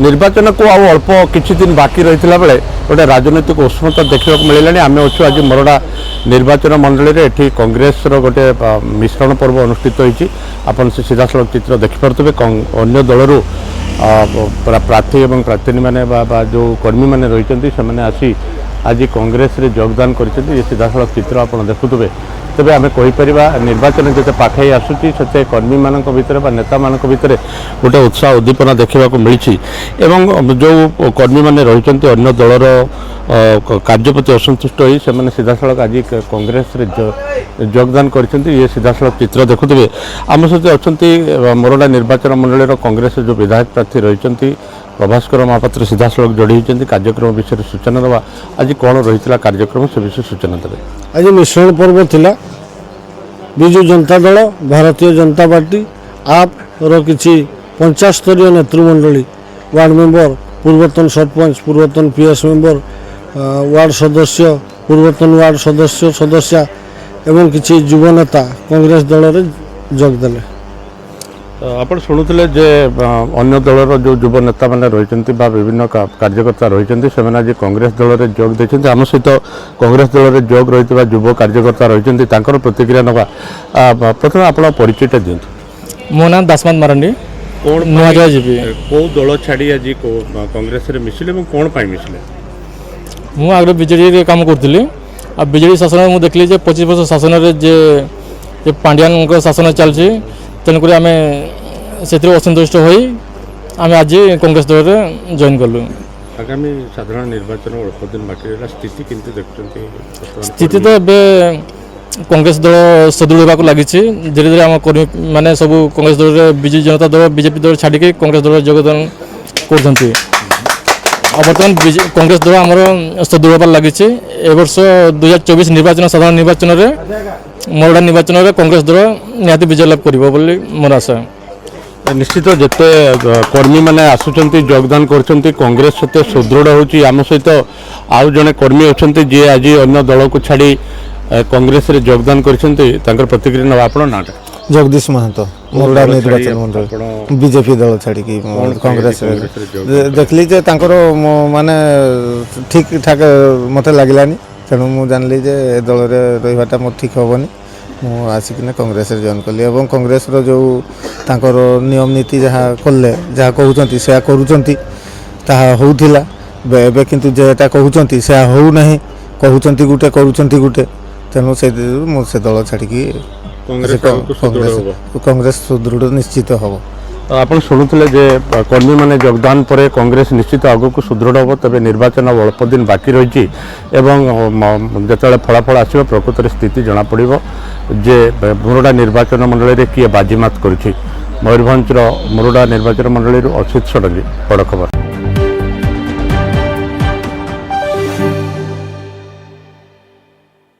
निर्वाचन को आउ अल्प किछि दिन बाकी रही बेले गोटे राजनैतिक उष्णता देखा मिलला। आम अच्छु आज मोरडा निर्वाचन मंडल में एटी कांग्रेस गोटे मिश्रण पर्व अनुष्ठित होती आपन से सीधा सड़क चित्र देखिपे अन्य दलर प्रार्थी और प्रार्थी मैंने जो कर्मी मैंने रही से आसी आज कांग्रेस रे योगदान कर सीधा सड़क चित्र आप देखुवे। तेज आम कहीपर निर्वाचन जिते पाखे आसूँ से कर्मी मान भर नेता मान भर गोटे उत्साह उद्दीपना देखा मिली जो कर्मी मैंने रही अन्य दलर कार्य प्रति असंतुष्ट होई से सीधा सड़क आज कांग्रेस रे योगदान कर सीधा सड़क चित्र देखुवे। आम सहित अच्छा मोरडा निर्वाचन मंडल कांग्रेस जो विधायक प्रार्थी रही प्रभास्कर महापात्र सीधा सड़क जोड़ी होती कार्यक्रम विषय सूचना देवा। आज कौन रही कार्यक्रम से विषय सूचना देवे। आज मिश्रण पर्व थिला विजु जनता दल भारतीय जनता पार्टी आप किसी पंचायत स्तरीय नेतृमंडली वार्ड मेंबर पूर्वतन सरपंच पूर्वतन पीएस मेंबर वार्ड सदस्य पूर्वतन वार्ड सदस्या एवं किसी युव नेता कांग्रेस दल रे जोगदेले। आपण शुणुले जे अन्य दलर जो युव नेता मैंने रही विभिन्न कार्यकर्ता रही से आज कांग्रेस दल में जोग देते आम सहित कांग्रेस दल में जोग रही युव कार्यकर्ता रही प्रतिक्रिया नवा। प्रथम आप परिचयटा दिखाँ। मो नाम दासमत मारंडी कौ दल छाड़ी आज कांग्रेस मिसिले कौन मिसिले। मु आगे बीजेडी काम करी आ बीजेडी शासन मुझे देखली 25 वर्ष शासन जे पांड्यान शासन चलती तेणुक आम से असंतुष्ट हो आम आज कांग्रेस दल में जॉइन कलु। आगामी साधारण निर्वाचन अल्प दिन बाकी स्थिति किंतु देखते स्थिति तो ए कांग्रेस दल सुदृढ़ होगा लगी धीरे धीरे आम कर्मी मैंने सब कांग्रेस दल विजु जनता दल बीजेपी दल छाड़ी कांग्रेस दल योगदान कर बर्तमान कांग्रेस दल आमर सुदृढ़ होगा लगी। वर्ष 2024 निर्वाचन साधारण निर्वाचन में मोरडा निर्वाचन में कांग्रेस दल निहाती विजय लाभ कर मोर आशा। निश्चित जिते कर्मी मैंने आसुंच योगदान कर कांग्रेस से सुदृढ़ होची। आम सहित आउ जड़े कर्मी अच्छा जी आज अन्य दल को छाड़ी कांग्रेस रे योगदान कर प्रतिक्रिया ना आप नाटा जगदीश महंतो मोरडा निर्वाचन मंडल बीजेपी दल छाड़ी कांग्रेस देखली जे माने ठीक ठाक मत लगलानी तेणु मुझे जानली जे दल में रहीटा मोर ठीक हेनी मु आसिक कांग्रेस जॉइन कली और कांग्रेस जो नियम नीति जहाँ कले जहाँ कहते से होता किंतु जेटा कहते से होना कहते गोटे करुँचे तेणु से दल छाड़ी कांग्रेस सुदृढ़ निश्चित हम। आपन शुणुले जे कर्मी माने योगदान पर कांग्रेस निश्चित आगो को सुदृढ़ हम। तबे निर्वाचन अल्प दिन बाकी रही जो फलाफल आसो प्रकृत स्थिति जना पड़ो जे मोरडा निर्वाचन मंडल में किए बाजीमात कर। मयूरभंजर मोरडा निर्वाचन मंडल अच्युत षडंगी बड़ खबर।